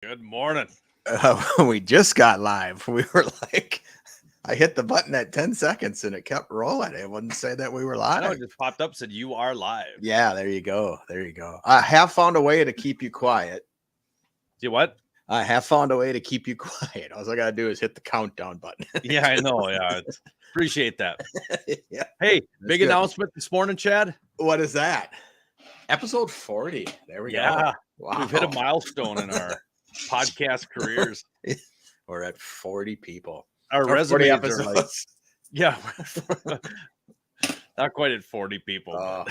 Good morning. We just got live. We were like, I hit the button at 10 seconds and it kept rolling. It wouldn't say that we were I know live. it just popped up, said you are live. Yeah, there you go. There you go. I have found a way to keep you quiet. See what? I have found a way to keep you quiet. All I got to do is hit the countdown button. Yeah, I know. Yeah, appreciate that. Yeah. Hey, That's big good. announcement this morning, Chad. What is that? Episode 40. There we go. Yeah, Wow. we've hit a milestone in our podcast careers. We're at 40 people. Our Or 40 resumes are episodes. like, yeah, not quite at 40 people.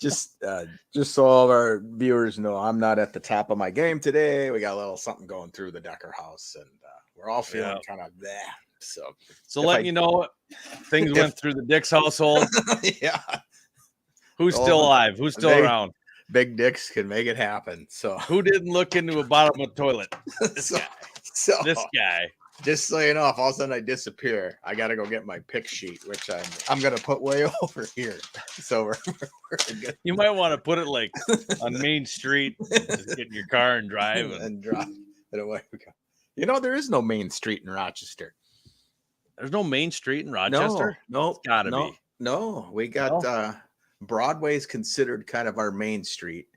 Just so all of our viewers know, I'm not at the top of my game today. We got a little something going through the Decker house, and we're all feeling kind of there. So letting you know, things went through the Dix household. Yeah. Who's still alive? Who's still around? Big Dicks can make it happen. So who didn't look into a bottom of the toilet? This guy. This guy. Just so you know, if all of a sudden I disappear, I got to go get my pick sheet, which I'm going to put way over here. So we're good. You might want to put it like on Main Street, just get in your car and drive and drive it away. You know, there is no Main Street in Rochester. There's no Main Street in Rochester? No, it's gotta be. No, we got Broadway's considered kind of our main street.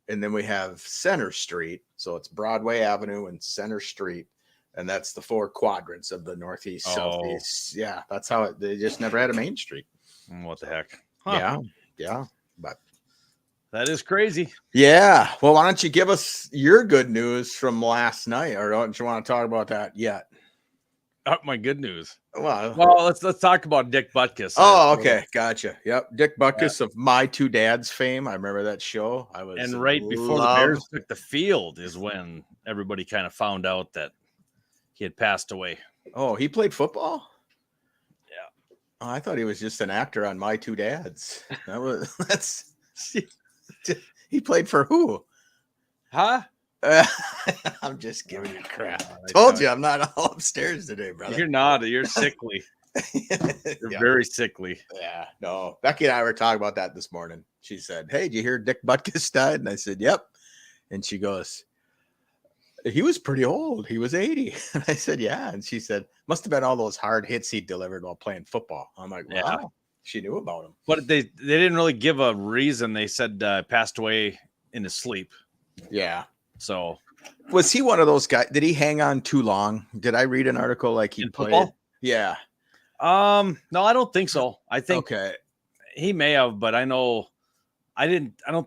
And then we have Center Street. So it's Broadway Avenue and Center Street. And that's the four quadrants of the Northeast, Southeast. Yeah, that's how they just never had a Main Street. What the heck? Huh. Yeah. But that is crazy. Yeah. Well, why don't you give us your good news from last night, or don't you want to talk about that yet? My good news. Well, let's talk about Dick Butkus. Oh, okay, gotcha. Yep, Dick Butkus of My Two Dads fame. I remember that show. And right before the Bears took the field is when everybody kind of found out that he had passed away. Oh, he played football? Yeah. Oh, I thought he was just an actor on My Two Dads. That's he played for who? Huh? I'm just giving you crap. Told you I'm not all upstairs today, brother. You're not. You're sickly. You're very sickly. Yeah. No. Becky and I were talking about that this morning. She said, "Hey, did you hear Dick Butkus died?" And I said, "Yep." And she goes, "He was pretty old. He was 80." And I said, "Yeah." And she said, "Must have been all those hard hits he delivered while playing football." I'm like, "Wow." Yeah. She knew about him. But they didn't really give a reason. They said passed away in his sleep. Yeah. So was he one of those guys? Did he hang on too long? Did I read an article like he played? Football? Yeah. No, I don't think so. I think he may have, but I don't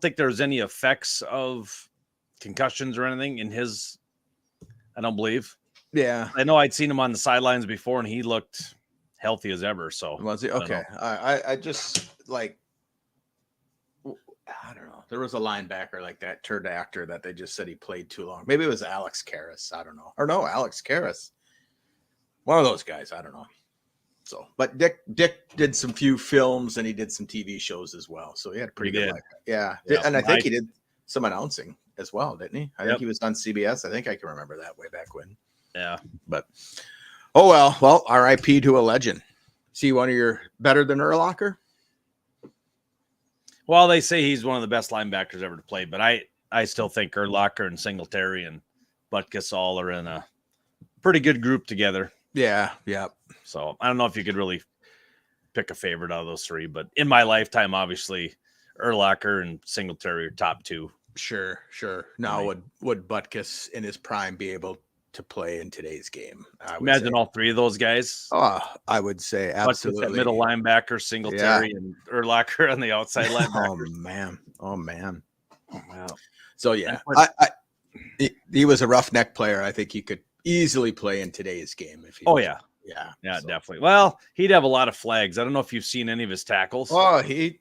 think there's any effects of concussions or anything in his. I don't believe. Yeah. I know I'd seen him on the sidelines before and he looked healthy as ever. So was he? Okay. I just like, I don't know. There was a linebacker like that turned actor that they just said he played too long. Maybe it was Alex Karras. I don't know. Or no, Alex Karras. One of those guys. I don't know. So, but Dick did some few films and he did some TV shows as well. So he had a pretty good life. Yeah. And I think he did some announcing as well, didn't he? I think he was on CBS. I think I can remember that way back when. Yeah. But, oh, well, RIP to a legend. See one of your better than Urlacher? Well, they say he's one of the best linebackers ever to play, but I still think Urlacher and Singletary and Butkus all are in a pretty good group together. Yeah. So I don't know if you could really pick a favorite out of those three, but in my lifetime, obviously, Urlacher and Singletary are top two. Sure. Now, would Butkus in his prime be able to play in today's game? Imagine all three of those guys. Oh, I would say absolutely. Butkus at middle linebacker, Singletary, and Urlacher on the outside linebacker. Oh man. Wow. So yeah, he was a roughneck player. I think he could easily play in today's game if he. Yeah, definitely. Well, he'd have a lot of flags. I don't know if you've seen any of his tackles. Oh, he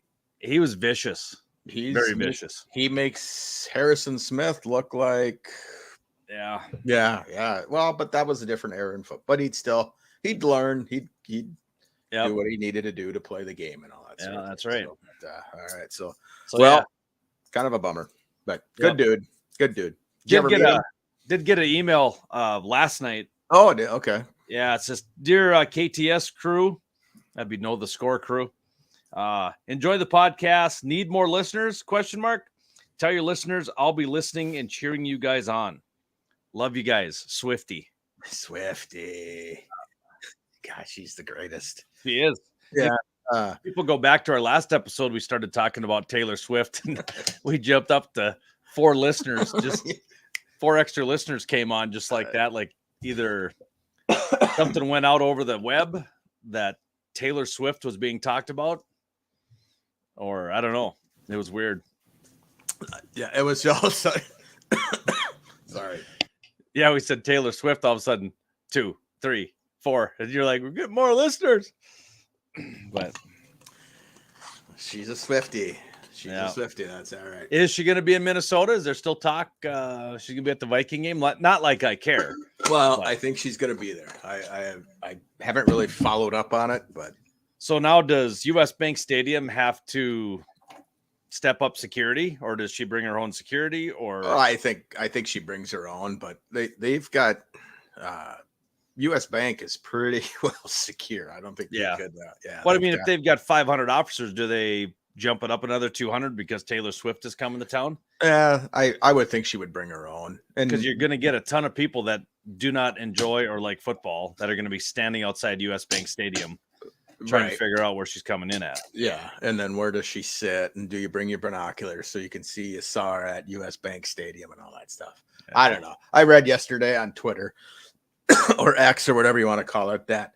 was vicious. He's very vicious. He makes Harrison Smith look like. Yeah. Well, but that was a different era in football. But he'd learn. He'd do what he needed to do to play the game and all that. Yeah, that's right. So, all right. So kind of a bummer, but good dude. Did get an email last night. Oh, okay. Yeah, it says, "Dear KTS crew," that'd be Know the Score crew. Enjoy the podcast. Need more listeners? ? Tell your listeners I'll be listening and cheering you guys on. Love you guys. Swifty. Gosh, he's the greatest. He is. Yeah. People go back to our last episode. We started talking about Taylor Swift, and we jumped up to 4 listeners. Just 4 extra listeners came on just like that. Like either something went out over the web that Taylor Swift was being talked about, or I don't know. It was weird. Yeah, it was also sorry. Yeah, we said Taylor Swift. All of a sudden, 2, 3, 4, and you're like, we're getting more listeners. But she's a Swiftie. That's all right. Is she going to be in Minnesota? Is there still talk? She's going to be at the Viking game. Not like I care. Well, but I think she's going to be there. I haven't really followed up on it, but so now does US Bank Stadium have to step up security, or does she bring her own security? Or I think she brings her own, but they've got US Bank is pretty well secure. I don't think they could. But I mean, if they've got 500 officers, do they jump it up another 200 because Taylor Swift is coming to town? Yeah, I would think she would bring her own, and because you're going to get a ton of people that do not enjoy or like football that are going to be standing outside US Bank Stadium trying to figure out where she's coming in at. Yeah, and then where does she sit, and do you bring your binoculars so you can see you saw her at US Bank Stadium and all that stuff? Yeah. I don't know. I read yesterday on Twitter or X or whatever you want to call it that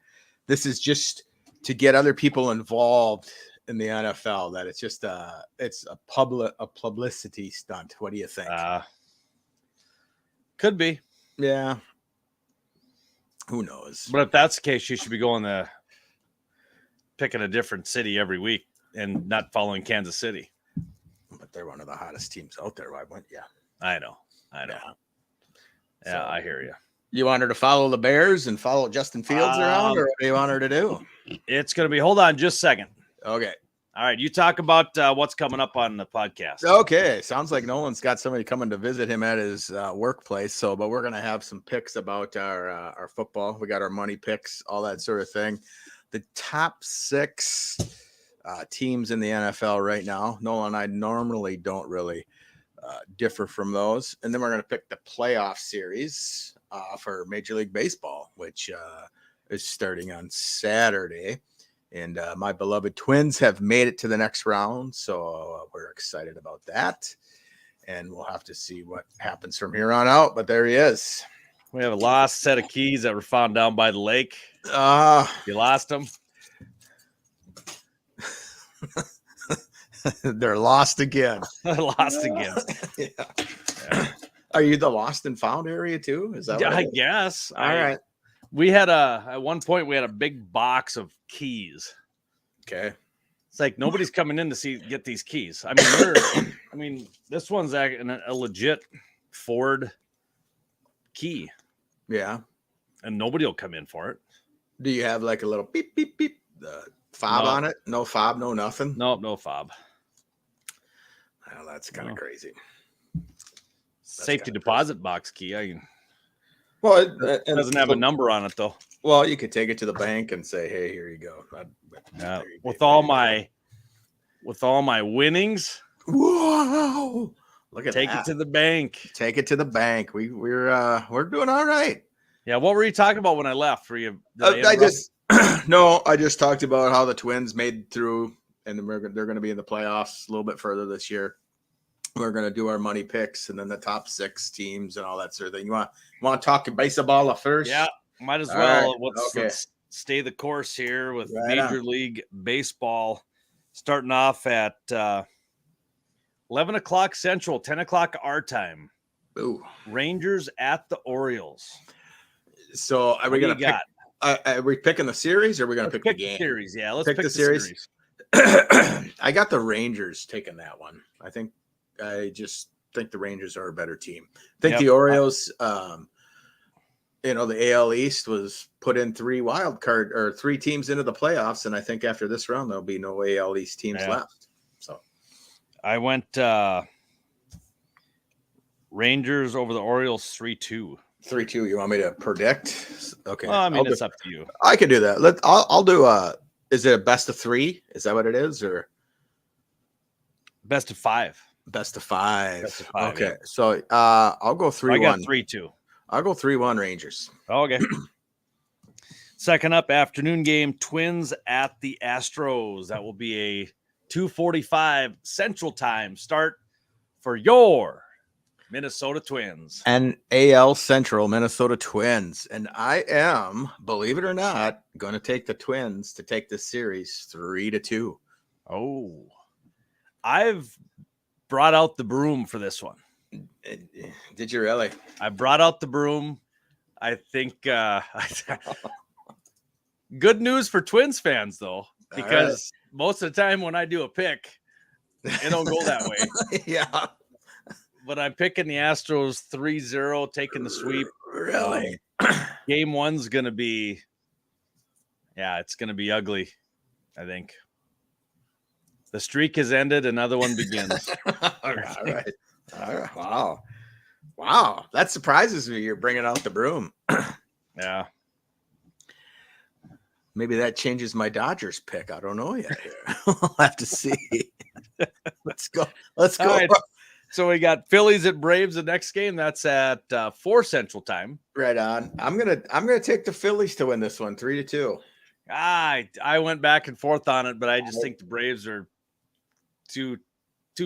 this is just to get other people involved in the NFL, that it's just it's a publicity stunt. What do you think? Could be. Yeah. Who knows? But if that's the case, she should be going to picking a different city every week and not following Kansas City. But they're one of the hottest teams out there. Why wouldn't you? I know. Yeah, so, I hear you. You want her to follow the Bears and follow Justin Fields around, or what do you want her to do? It's going to be, hold on just a second. Okay. All right. You talk about what's coming up on the podcast. Okay. Sounds like Nolan's got somebody coming to visit him at his workplace. But we're going to have some picks about our football. We got our money picks, all that sort of thing. The top 6 teams in the NFL right now. Nolan and I normally don't really differ from those. And then we're going to pick the playoff series for Major League Baseball, which is starting on Saturday. And my beloved Twins have made it to the next round, so we're excited about that. And we'll have to see what happens from here on out. But there he is. We have a lost set of keys that were found down by the lake. You lost them? They're lost again. Lost again. Yeah. Are you the lost and found area too? Is that what I guess. All right. We had at one point we had a big box of keys. Okay. It's like nobody's coming in to get these keys. I mean, this one's a legit Ford key. Yeah. And nobody will come in for it. Do you have like a little beep, beep, beep, fob on it? No fob, no nothing? No fob. Well, that's kind of crazy. Safety deposit box key. Well, it doesn't have a number on it though. Well, you could take it to the bank and say, "Hey, here you go." With all my winnings, whoa! Look at take it to the bank. Take it to the bank. We're doing all right. Yeah. What were you talking about when I left? Were you? I just talked about how the Twins made through, and they're going to be in the playoffs a little bit further this year. We're going to do our money picks and then the top 6 teams and all that sort of thing. You want to talk baseball first? Yeah, might as well. Let's stay the course here with Major League Baseball starting off at 11 o'clock Central, 10 o'clock our time. Ooh. Rangers at the Orioles. So are we going to pick? Are we picking the series or are we going to pick the game? Series, yeah. Let's pick the series. I got the Rangers taking that one. I just think the Rangers are a better team. I think the Orioles, the AL East was put in 3 teams into the playoffs, and I think after this round there'll be no AL East teams left. So I went Rangers over the Orioles 3-2. 3-2. You want me to predict? Okay. Well, I mean, it's up to you. I can do that. I'll do is it a best of 3? Is that what it is, or best of 5? Best of 5. Best of 5. Okay. Yeah. So I'll go 3-1. I got 3-2. I'll go 3-1 Rangers. Okay. Second up, afternoon game, Twins at the Astros. That will be a 2:45 Central Time start for your Minnesota Twins. And AL Central Minnesota Twins. And I am, believe it or not, going to take the Twins to take this series 3-2. Oh, I've brought out the broom for this one. Did you really? I brought out the broom. I think good news for Twins fans, though, because most of the time when I do a pick, it don't go that way. Yeah. But I'm picking the Astros 3-0, taking the sweep. Really? Game one's going to be, it's going to be ugly, I think. The streak has ended. Another one begins. All right. Wow. That surprises me. You're bringing out the broom. Yeah. Maybe that changes my Dodgers pick. I don't know yet. We'll have to see. Let's go. All right. So we got Phillies at Braves the next game. That's at 4 Central Time. Right on. I'm gonna take the Phillies to win this one 3-2. I went back and forth on it, but I just think the Braves are too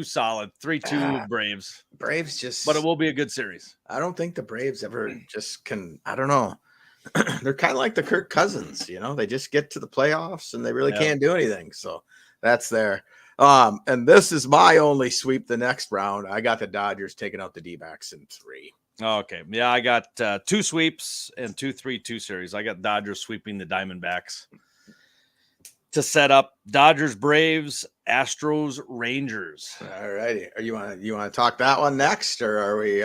solid. 3-2 Braves. But it will be a good series. I don't think the Braves ever just can. I don't know. They're kind of like the Kirk Cousins, they just get to the playoffs and they really can't do anything. So that's there. And this is my only sweep the next round. I got the Dodgers taking out the D-backs in 3. Okay. Yeah, I got 2 sweeps and 2-3-2 series. I got Dodgers sweeping the Diamondbacks to set up Dodgers, Braves, Astros, Rangers. All righty. You want to talk that one next, or are we?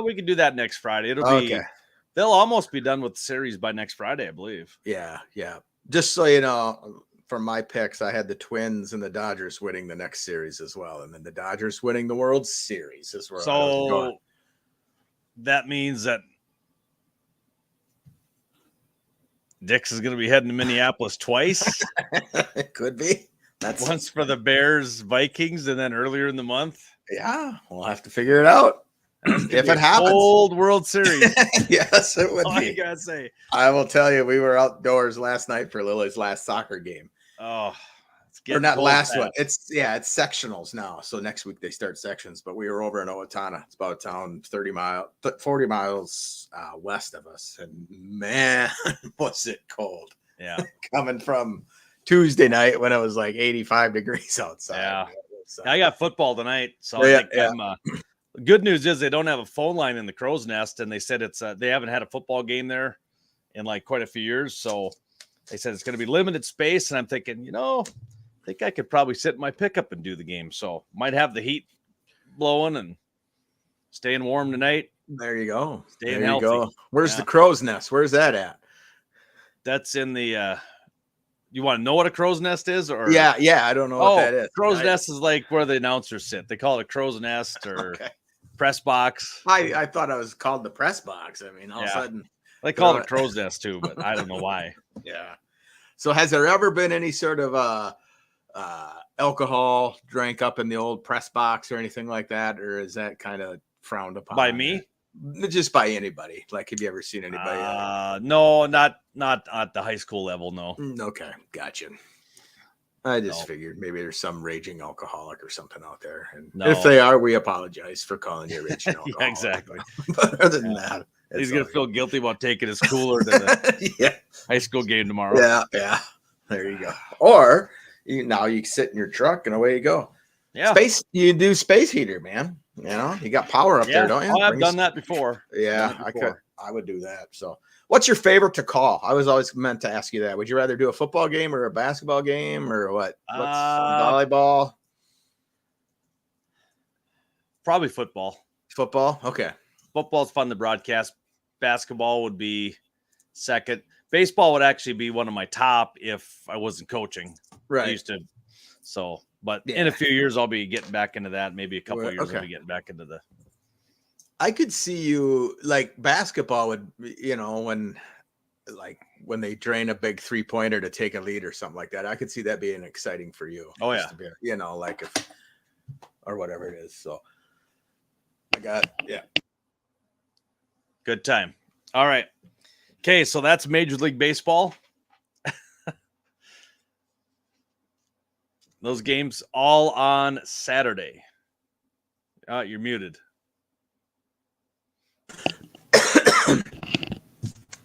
We can do that next Friday. It'll be. They'll almost be done with the series by next Friday, I believe. Yeah. Just so you know, for my picks, I had the Twins and the Dodgers winning the next series as well, and then the Dodgers winning the World Series as well. So that means that Dix is going to be heading to Minneapolis twice. It could be. That's once for the Bears, Vikings, and then earlier in the month. Yeah, we'll have to figure it out. If it happens, old World Series. Yes, it would all be. You gotta say. I will tell you, we were outdoors last night for Lily's last soccer game. Oh, or not last one. It's sectionals now. So next week they start sections. But we were over in Owatonna. It's about a town 40 miles west of us, and man, was it cold. Yeah, coming from Tuesday night when it was like 85 degrees outside. Yeah, I got football tonight, so I think the good news is they don't have a phone line in the Crow's Nest, and they said they haven't had a football game there in like quite a few years. So they said it's going to be limited space, and I'm thinking, I think I could probably sit in my pickup and do the game. So might have the heat blowing and staying warm tonight. There you go. Staying healthy. Go. Where's the Crow's Nest? Where's that at? That's in the. You want to know what a Crow's Nest is, or yeah, I don't know what that is. Crow's Nest is like where the announcers sit. They call it a Crow's Nest or press box. I thought it was called the press box. I mean, all of a sudden they call it a Crow's Nest too, but I don't know why. Yeah. So has there ever been any sort of alcohol drank up in the old press box or anything like that, or is that kind of frowned upon by me? Just by anybody. Like, have you ever seen anybody? No, not at the high school level. No. Okay, gotcha. I just figured maybe there's some raging alcoholic or something out there, and if they are, we apologize for calling you raging alcoholic. Yeah, exactly. But other than that, he's gonna feel guilty about taking his cooler to the high school game tomorrow. Yeah. There you go. Or now you sit in your truck and away you go. Yeah. You do space heater, man. You got power up there, don't you? Oh, I've done that before. Yeah, I would do that. So what's your favorite to call? I was always meant to ask you that. Would you rather do a football game or a basketball game or what? What's volleyball? Probably football. Football? Okay. Football's fun to broadcast. Basketball would be second. Baseball would actually be one of my top if I wasn't coaching. Right. I used to. So, but in a few years, I'll be getting back into that. Maybe a couple of years, I'll be getting back into the. I could see you like basketball would, when they drain a big 3-pointer to take a lead or something like that. I could see that being exciting for you. Oh yeah. Like if, or whatever it is. So I got, Good time. All right. Okay, so that's Major League Baseball. Those games all on Saturday. You're muted.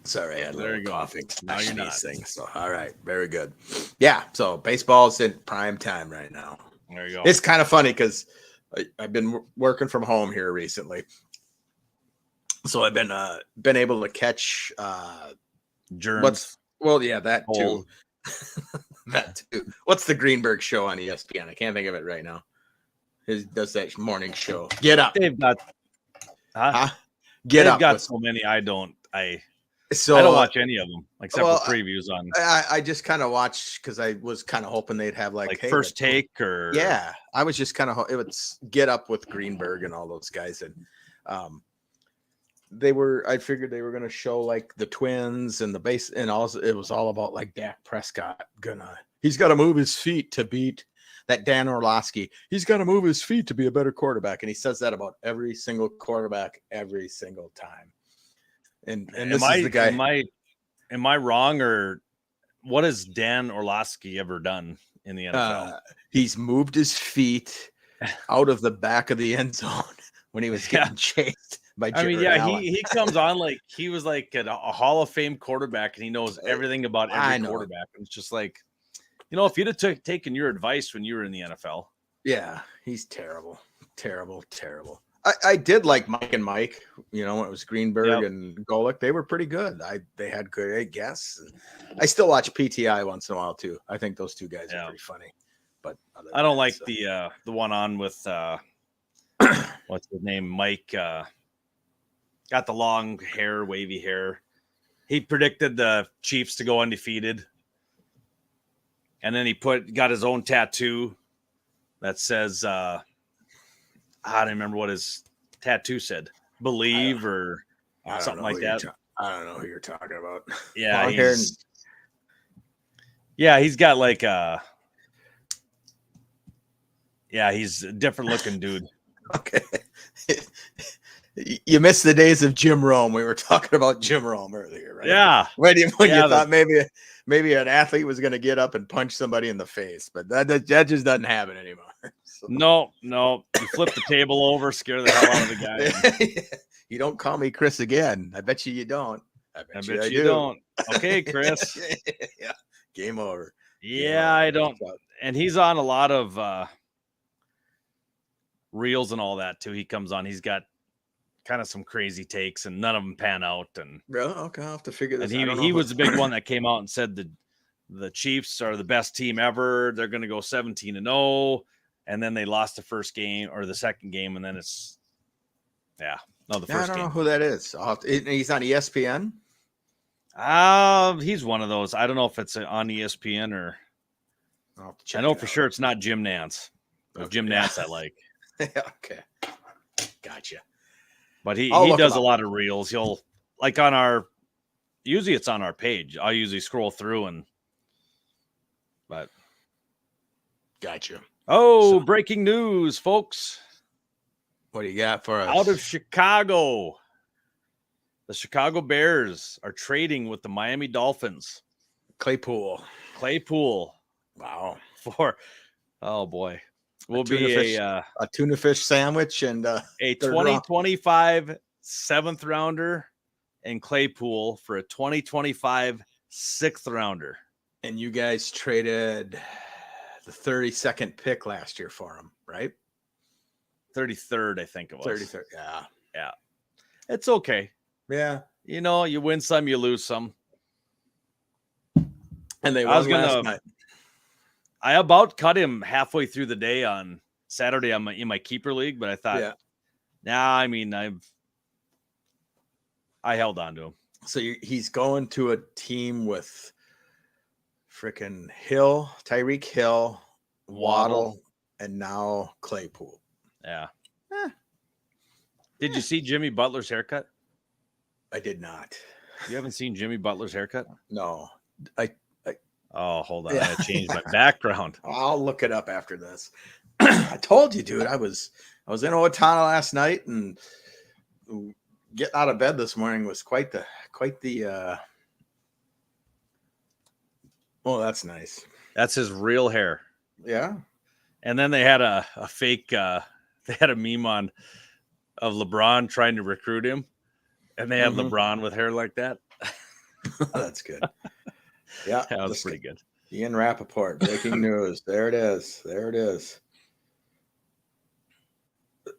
Sorry, I had a There little you go. coughing. No, you're not. Things. So, all right, very good. Yeah, so baseball's in prime time right now. There you go. It's kind of funny because I've been working from home here recently, so I've been able to catch Germs. that too. That too. What's the Greenberg show on ESPN? I can't think of it right now. He does that morning show. Get Up. They've got Get They've Up. got so many. I don't So I don't watch any of them except for previews on. I just kind of watched because I was kind of hoping they'd have like hey, First Take or I was just kind of it was Get Up with Greenberg and all those guys, and I figured they were going to show like the Twins and the base, and also it was all about like Dak Prescott he's got to move his feet to beat that Dan Orlovsky. He's got to move his feet to be a better quarterback, and he says that about every single quarterback every single time. And this is the guy. Am I wrong, or what has Dan Orlovsky ever done in the NFL? He's moved his feet out of the back of the end zone when he was getting chased by Jared Allen. He comes on like he was like a Hall of Fame quarterback, and he knows everything about every quarterback. It's just like, if you'd have taken your advice when you were in the NFL. Yeah, he's terrible. I did like Mike and Mike, when it was Greenberg and Golick. They were pretty good. They had good guests. I still watch PTI once in a while too. I think those two guys are pretty funny. But I don't like the one on with what's his name? Mike got the long hair, wavy hair. He predicted the Chiefs to go undefeated. And then he got his own tattoo that says I don't remember what his tattoo said. Believe or something like that. I don't know who you're talking about. Yeah, he's got like he's a different looking dude. Okay. You missed the days of Jim Rome. We were talking about Jim Rome earlier, right? Yeah. When you thought maybe an athlete was going to get up and punch somebody in the face, but that just doesn't happen anymore. So. No. You flip the table over, scare the hell out of the guy. You don't call me Chris again. I bet you don't. I bet you don't. Okay, Chris. Yeah. Game over. Yeah, I don't. And he's on a lot of reels and all that too. He comes on. He's got kind of some crazy takes, and none of them pan out. And okay, I'll have to figure this out. And he was the big one that came out and said the Chiefs are the best team ever. They're going to go 17-0. And then they lost the first game or the second game, and then it's the first game. I don't know who that is. He's on ESPN. He's one of those. I don't know if it's on ESPN or. I know for sure it's not Jim Nantz. Jim Nantz I like. Okay, gotcha. But he does a lot of reels. He'll like usually it's on our page. I'll usually scroll through but. Gotcha. Oh, breaking news, folks. What do you got for us? Out of Chicago. The Chicago Bears are trading with the Miami Dolphins. Claypool. Wow. Oh boy. Will be a tuna fish sandwich and a 2025 7th rounder and Claypool for a 2025 6th rounder. And you guys traded the 32nd pick last year for him, right? 33rd, I think it was. 33rd, yeah. It's okay. Yeah. You win some, you lose some. And they won last night. I about cut him halfway through the day on Saturday in my keeper league, but I thought, I held on to him. So he's going to a team with freaking Tyreek Hill, Waddle, and now Claypool. Yeah. Did you see Jimmy Butler's haircut? I did not. You haven't seen Jimmy Butler's haircut? No. Oh, hold on. I changed my background. I'll look it up after this. I told you, dude. I was in Owatonna last night, and getting out of bed this morning was quite the oh, that's nice. That's his real hair. Yeah. And then they had a fake they had a meme on of LeBron trying to recruit him, and they had LeBron with hair like that. That's good. Yeah, that was pretty good. Ian Rappaport, breaking news. There it is. There it is.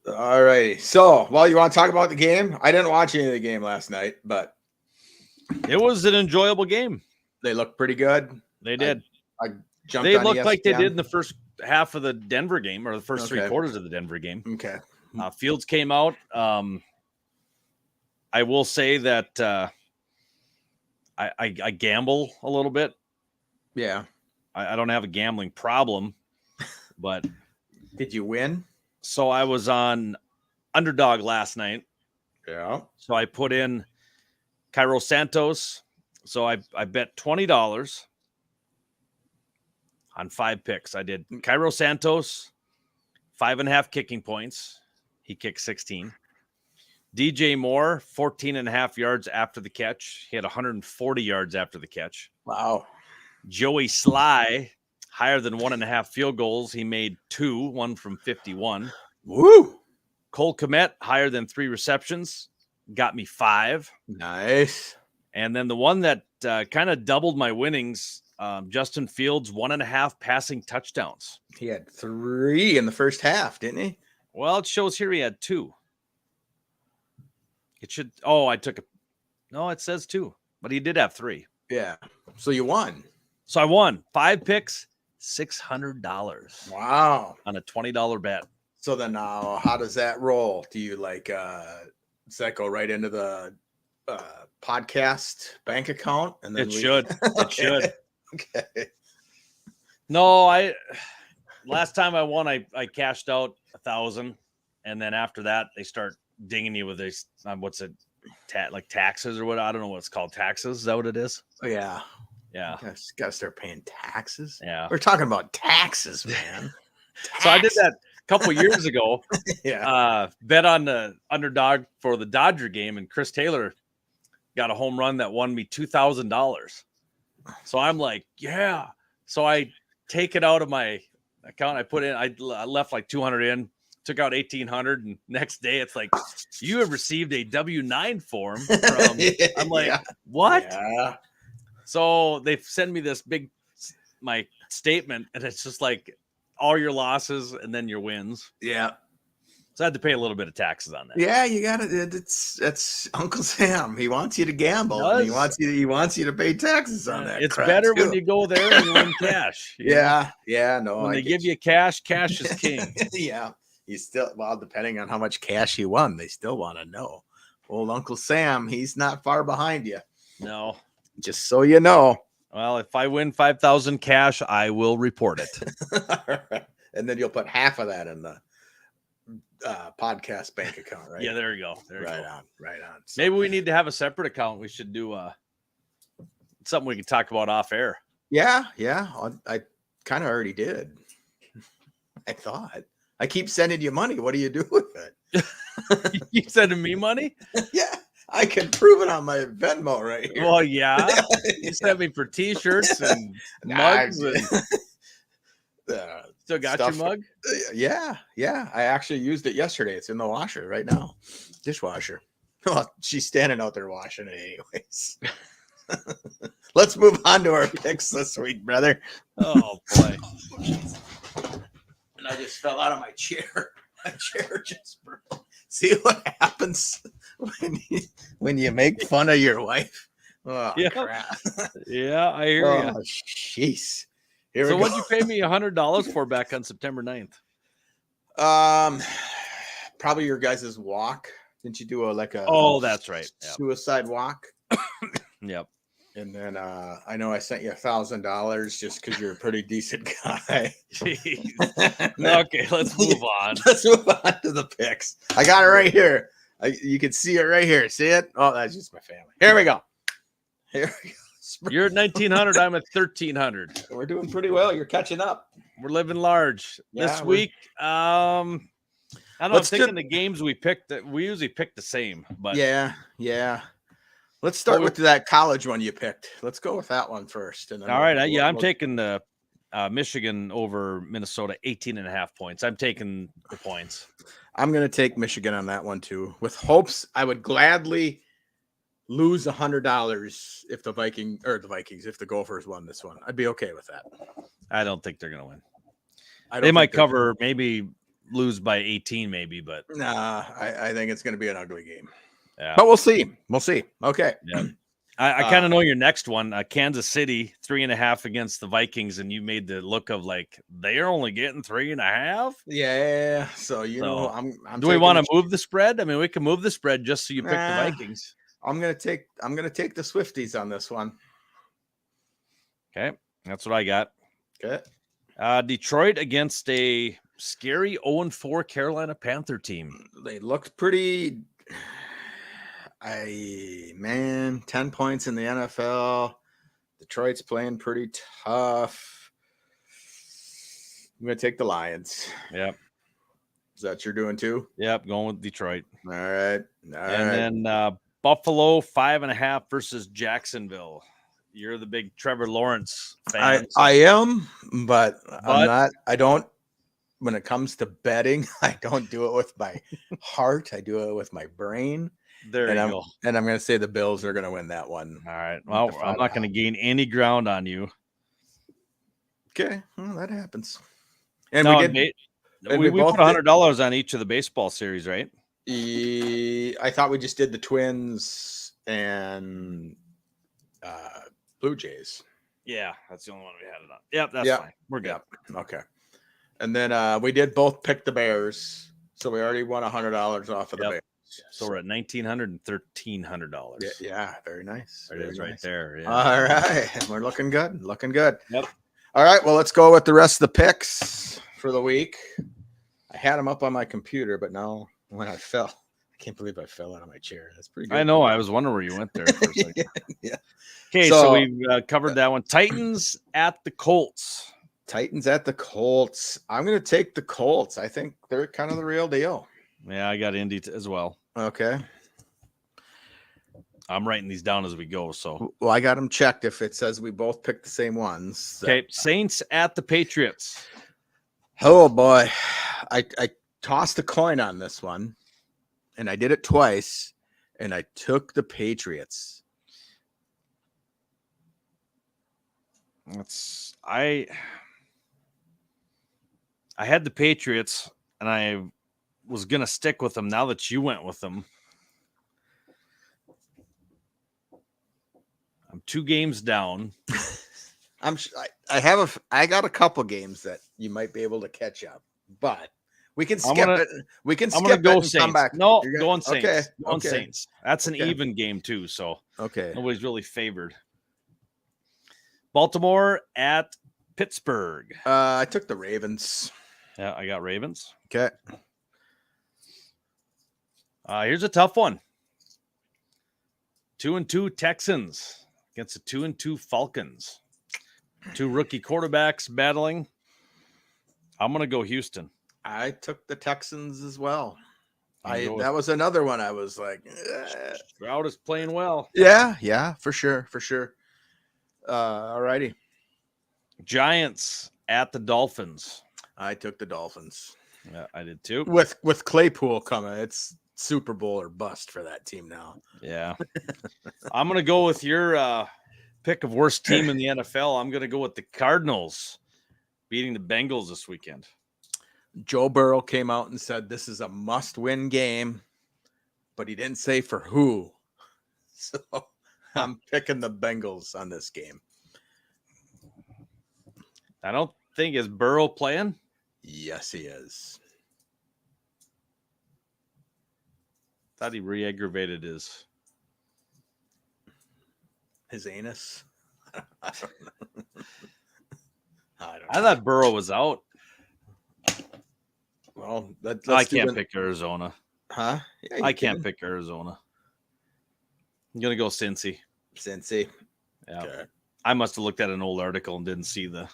All righty. So, well, you want to talk about the game? I didn't watch any of the game last night, but it was an enjoyable game. They looked pretty good. They did. I jumped They on looked ESPN. like they did in the first half of the Denver game, or the first Okay. 3/4 of the Denver game. Okay. Fields came out. I will say that I gamble a little bit. Yeah. I don't have a gambling problem, but Did you win? so I was on Underdog last night. Yeah. So I put in Cairo Santos. So I bet $20 on 5 picks. I did Cairo Santos, 5.5 kicking points. He kicked 16. DJ Moore, 14.5 yards after the catch. He had 140 yards after the catch. Wow. Joey Sly, higher than 1.5 field goals. He made 2, one from 51. Woo. Cole Kmet, higher than 3 receptions, got me 5. Nice. And then the one that kind of doubled my winnings, Justin Fields, 1.5 passing touchdowns. He had 3 in the first half, didn't he? Well, it shows here he had 2. It should. Oh, I took a. No, it says 2, but he did have 3. Yeah. So you won. So I won 5 picks, $600 Wow. on a $20 bet. So then now, how does that roll? Do you like does that go right into the podcast bank account? And then It should. It should. Okay. No, last time I won, I cashed out 1,000, and then after that they start dinging you with this. What's it? Like taxes or what? I don't know what it's called. Taxes? Is that what it is? Oh yeah. Yeah. Gotta start paying taxes. Yeah. We're talking about taxes, man. So I did that a couple years ago. Yeah. Bet on the Underdog for the Dodger game, and Chris Taylor got a home run that won me $2,000. So I'm like, yeah. So I take it out of my account. I put in. I left like 200 in. Took out 1,800, and next day it's like, you have received a W-9 form from. I'm like, Yeah. what? Yeah. So they send me this my statement, and it's just like all your losses and then your wins. Yeah. So I had to pay a little bit of taxes on that. Yeah, you got it. That's Uncle Sam. He wants you to gamble. And he wants you to pay taxes on that. It's crap better too. when you go there and you win cash. you know? Yeah, yeah, no. When I they get give you cash is king. yeah, you still depending on how much cash you won, they still want to know. Old Uncle Sam, he's not far behind you. No. Just so you know. Well, if I win 5,000 cash, I will report it. And then you'll put half of that in the podcast bank account, right? Yeah, there you go. Right on. So, Maybe we need to have a separate account. We should do something we can talk about off air. yeah. I kind of already did. I thought. I keep sending you money. What do you do with it? You sending me money? Yeah, I can prove it on my Venmo right here. Well, yeah. You sent me for t-shirts and mugs. And still got stuff. your mug? Yeah. I actually used it yesterday. It's in the washer right now. Dishwasher. Well, she's standing out there washing it anyways. Let's move on to our picks this week, brother. Oh, boy. And I just fell out of my chair. My chair just broke. See what happens when you make fun of your wife? Oh, Yeah. crap. Yeah, I hear you. Oh, jeez. Here So we what'd go. you pay me $100 for back on September 9th? Probably your guys' walk. Didn't you do a Oh, that's right. Yep. suicide walk? Yep. And then I know I sent you $1,000 just because you're a pretty decent guy. Jeez. Okay, let's move on. Let's move on to the picks. I got it right here. You can see it right here. See it? Oh, that's just my family. Here we go. Here we go. You're at 1,900. I'm at 1,300. We're doing pretty well. You're catching up. We're living large Yeah, this week. I I don't know. I'm thinking the games we picked, we usually pick the same, but yeah. Let's start with that college one you picked. Let's go with that one first. And then all right. I'm taking the Michigan over Minnesota, 18.5 points. I'm taking the points. I'm going to take Michigan on that one too, with hopes I would gladly lose $100 if the Vikings, if the Gophers won this one. I'd be okay with that. I don't think they're going to win. They might cover, maybe lose by 18, maybe, but nah, I think it's going to be an ugly game. Yeah, but we'll see. Okay. Yeah. I kind of know your next one. Kansas City 3.5 against the Vikings, and you made the look of like they're only getting 3.5. Yeah. So I'm do we want to move the spread? I mean, we can move the spread just so you pick the Vikings. I'm gonna take the Swifties on this one. Okay, that's what I got. Okay. Detroit against a scary 0-4 Carolina Panther team. They looked pretty. 10 points in the NFL. Detroit's playing pretty tough. I'm going to take the Lions. Yep. Is that what you're doing too? Yep, going with Detroit. All right. Then Buffalo 5.5 versus Jacksonville. You're the big Trevor Lawrence fan. I am, but I'm not. I don't. When it comes to betting, I don't do it with my heart. I do it with my brain. There you go. And I'm going to say the Bills are going to win that one. All right. Well, I'm not going to gain any ground on you. Okay. Well, that happens. And we put $100 on each of the baseball series, right? I thought we just did the Twins and Blue Jays. Yeah, that's the only one we had it on. Yep, that's fine. We're good. Yep. Okay. And then we did both pick the Bears, so we already won $100 off of the Bears. So we're at $1,900 and $1,300. Yeah, very nice. There it is right there. Yeah. All right. We're looking good. Yep. All right. Well, let's go with the rest of the picks for the week. I had them up on my computer, but now when I fell, I can't believe I fell out of my chair. That's pretty good. I know. I was wondering where you went there for a second. Yeah. Okay, so we've covered that one. Titans at the Colts. Titans at the Colts. I'm going to take the Colts. I think they're kind of the real deal. Yeah, I got Indy as well. Okay. I'm writing these down as we go. So, well, I got them checked if it says we both picked the same ones. Okay, Saints at the Patriots. Oh boy, I tossed a coin on this one, and I did it twice, and I took the Patriots. I had the Patriots, and I was gonna stick with them. Now that you went with them, I'm 2 games down. I got a couple games that you might be able to catch up, but we can skip it. We can skip go it and Saints. come back. No, going Saints. Okay. Going Saints. That's an even game too. So okay, nobody's really favored. Baltimore at Pittsburgh. I took the Ravens. Yeah, I got Ravens. Okay. Here's a tough one. 2-2 Texans against the 2-2 Falcons. 2 rookie quarterbacks battling. I'm going to go Houston. I took the Texans as well. That was another one I was like, Stroud is playing well. Yeah, for sure. All righty. Giants at the Dolphins. I took the Dolphins. Yeah, I did too. With Claypool coming, it's Super Bowl or bust for that team now. Yeah. I'm going to go with your pick of worst team in the NFL. I'm going to go with the Cardinals beating the Bengals this weekend. Joe Burrow came out and said this is a must-win game, but he didn't say for who. So I'm picking the Bengals on this game. I don't think is Burrow playing. Yes, he is. Thought he re-aggravated his anus. I don't know. I thought Burrow was out. Well, I can't pick Arizona. Huh? Yeah, I can't pick Arizona. I'm gonna go Cincy. Yeah. Okay. I must have looked at an old article and didn't see the.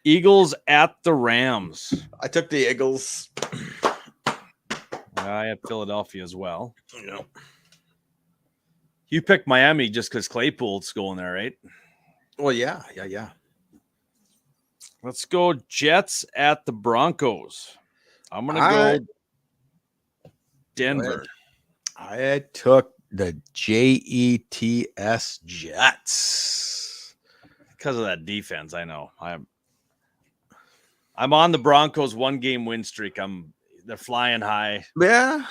Eagles at the Rams. I took the Eagles. I had Philadelphia as well. Yeah. You picked Miami just because Claypool's going there, right? Well, yeah. Let's go Jets at the Broncos. I'm going to go Denver. I took the Jets. Jets. Because of that defense, I know. I'm on the Broncos 1-game win streak. They're flying high. Yeah.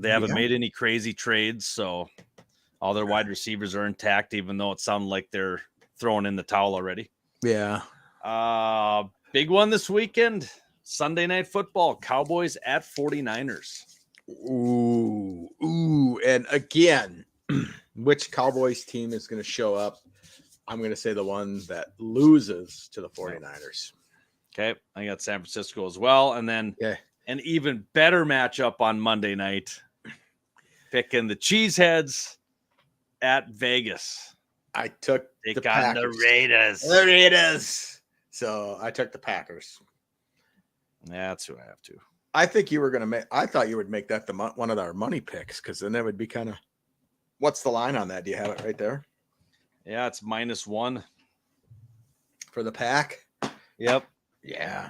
They haven't made any crazy trades, so all their wide receivers are intact, even though it sounds like they're throwing in the towel already. Yeah. Big one this weekend. Sunday Night Football. Cowboys at 49ers. Ooh. And again, which Cowboys team is going to show up? I'm going to say the one that loses to the 49ers. Okay. I got San Francisco as well. And then an even better matchup on Monday night. Picking the Cheeseheads at Vegas. I took the Raiders. The Raiders. So I took the Packers. Yeah, that's who I have to. I think you were going to make. I thought you would make that one of our money picks, because then that would be kind of. What's the line on that? Do you have it right there? Yeah, it's -1 for the Pack. Yep. Yeah,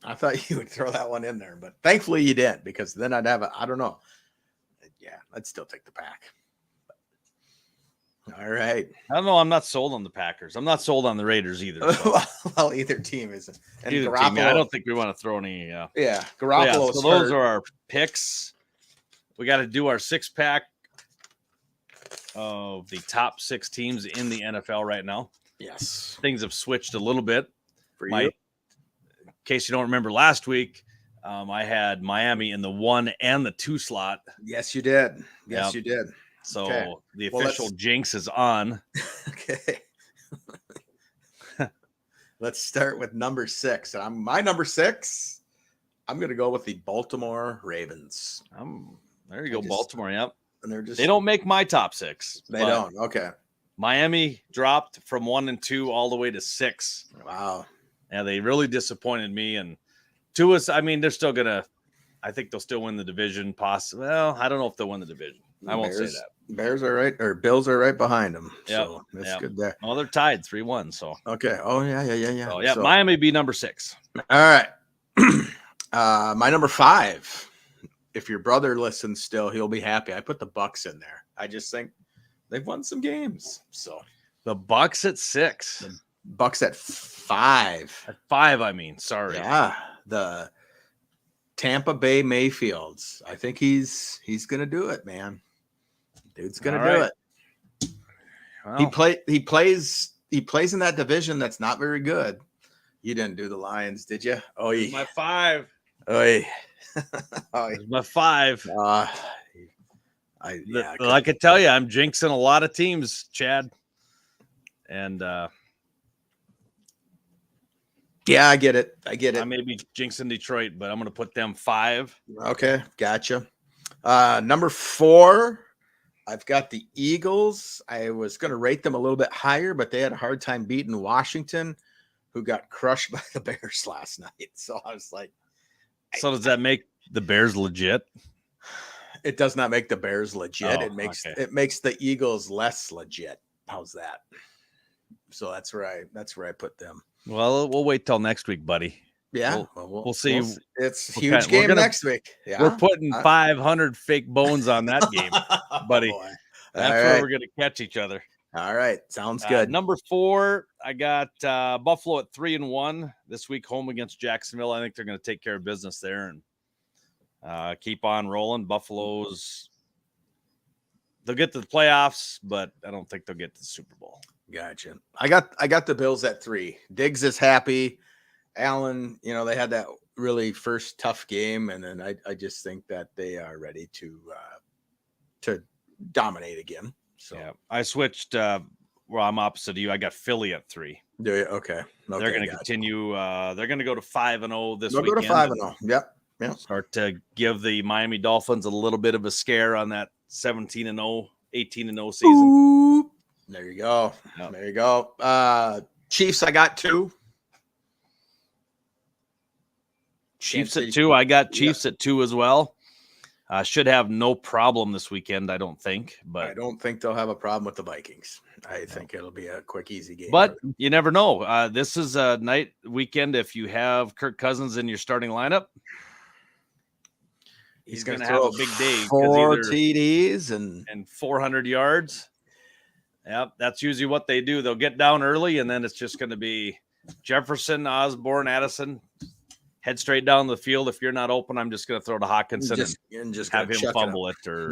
I thought you would throw that one in there, but thankfully you didn't, because then I'd have I don't know. Yeah, I'd still take the Pack. All right. I don't know. I'm not sold on the Packers. I'm not sold on the Raiders either. So. Well, either team isn't. And either team, I don't think we want to throw any. Yeah, Garoppolo. So those are our picks. We got to do our 6-pack of the top 6 teams in the NFL right now. Yes. Things have switched a little bit. For you. In case you don't remember last week, I had Miami in the 1 and the 2 slot. Yes, you did. Yes, you did. So the official jinx is on. Okay. Let's start with number 6. My number 6, I'm going to go with the Baltimore Ravens. There you go, Baltimore. Yep. And they don't make my top 6. They don't. Okay. Miami dropped from 1 and 2 all the way to 6. Wow. Yeah, they really disappointed me. And to us, I mean, they're still gonna. I think they'll still win the division. Possibly. Well, I don't know if they'll win the division. I won't say that. Bears are right, or Bills are right behind them. Yeah, so that's good there. Well, they're tied 3-1. So okay. Oh yeah. So, yeah, Miami be number 6. All right. My number 5. If your brother listens still, he'll be happy. I put the Bucks in there. I just think they've won some games. So the Bucks at 6. The Bucks at 5. At 5, I mean. Sorry. Yeah. The Tampa Bay Mayfields. I think he's gonna do it, man. Dude's gonna do it. Well, he plays in that division that's not very good. You didn't do the Lions, did you? Oh, yeah. My 5. Oh, yeah. My 5. I could tell you, I'm jinxing a lot of teams, Chad. And yeah, I get it. I may be jinxing Detroit, but I'm going to put them 5. Okay, gotcha. Number 4, I've got the Eagles. I was going to rate them a little bit higher, but they had a hard time beating Washington, who got crushed by the Bears last night. So I was like, so does that make the Bears legit? It does not make the Bears legit. Oh, it makes the Eagles less legit. How's that? So that's where I put them. Well, we'll wait till next week, buddy. Yeah, we'll see. It's a huge game next week. Yeah, we're putting 500 fake bones on that game, buddy. Oh, that's where we're going to catch each other. All right, sounds good. Number 4, I got Buffalo at 3-1 this week, home against Jacksonville. I think they're going to take care of business there and keep on rolling. Buffalo's they'll get to the playoffs, but I don't think they'll get to the Super Bowl. Gotcha. I got the Bills at 3. Diggs is happy. Allen, they had that really first tough game, and then I just think that they are ready to dominate again. So yeah, I switched. I'm opposite of you. I got Philly at 3. Do you? Okay. They're going to continue. They're going to go to 5-0 this weekend. They'll go to 5-0. Yep. Start to give the Miami Dolphins a little bit of a scare on that 17-0, 18-0 season. Ooh. There you go. Yep. There you go. Chiefs, I got 2. Chiefs at 2. I got Chiefs at 2 as well. Should have no problem this weekend, I don't think. But I don't think they'll have a problem with the Vikings. I think it'll be a quick, easy game. But you never know. This is a weekend. If you have Kirk Cousins in your starting lineup, he's going to have a big day. 4 TDs and 400 yards. Yep, that's usually what they do. They'll get down early, and then it's just going to be Jefferson, Osborne, Addison. Head straight down the field. If you're not open, I'm just going to throw to Hawkinson and just have him fumble it or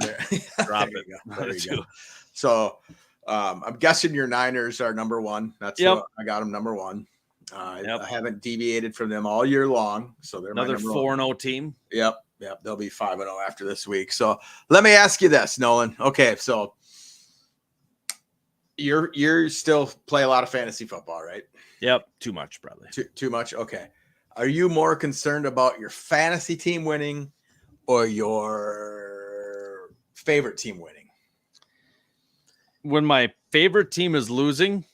drop it. There you go. So I'm guessing your Niners are number 1. That's I got them number 1. I haven't deviated from them all year long. So they're another 4-0 team. Yep. They'll be 5-0 after this week. So let me ask you this, Nolan. Okay, so you're still play a lot of fantasy football, right? Yep, too much probably. Too much. Okay. Are you more concerned about your fantasy team winning or your favorite team winning? When my favorite team is losing,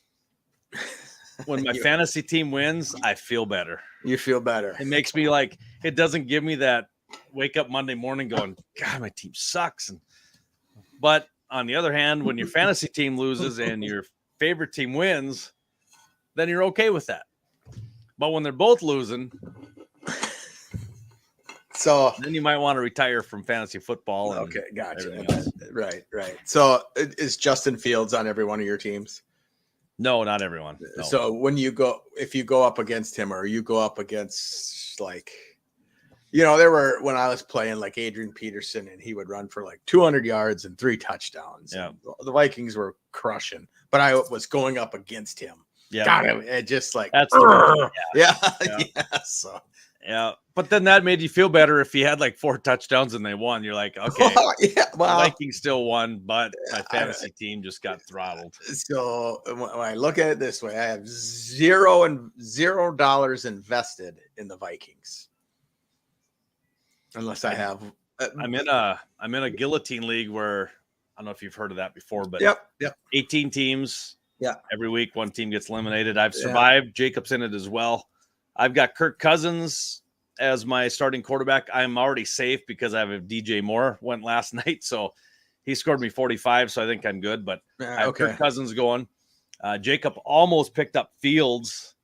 when my fantasy team wins, I feel better. You feel better. It makes me like, it doesn't give me that wake up Monday morning going, God, my team sucks. But on the other hand, when your fantasy team loses and your favorite team wins, then you're okay with that. But when they're both losing, so then you might want to retire from fantasy football. Okay, gotcha. Right. So is Justin Fields on every one of your teams? No, not everyone. No. So if you go up against him, or you go up against there were, when I was playing, like Adrian Peterson, and he would run for like 200 yards and 3 touchdowns. Yeah. The Vikings were crushing, but I was going up against him. Yeah. God, it just like, that's yeah. So. Yeah. But then that made you feel better if you had like 4 touchdowns and they won. You're like, okay, the Vikings still won, but my fantasy team just got throttled. So when I look at it this way, I have $0 invested in the Vikings. Unless I have, I'm in a guillotine league where I don't know if you've heard of that before, but 18 teams. Yeah. Every week, one team gets eliminated. I've survived. Yeah. Jacob's in it as well. I've got Kirk Cousins as my starting quarterback. I'm already safe because I have a DJ Moore went last night. So he scored me 45. So I think I'm good, but I have Kirk Cousins going. Jacob almost picked up Fields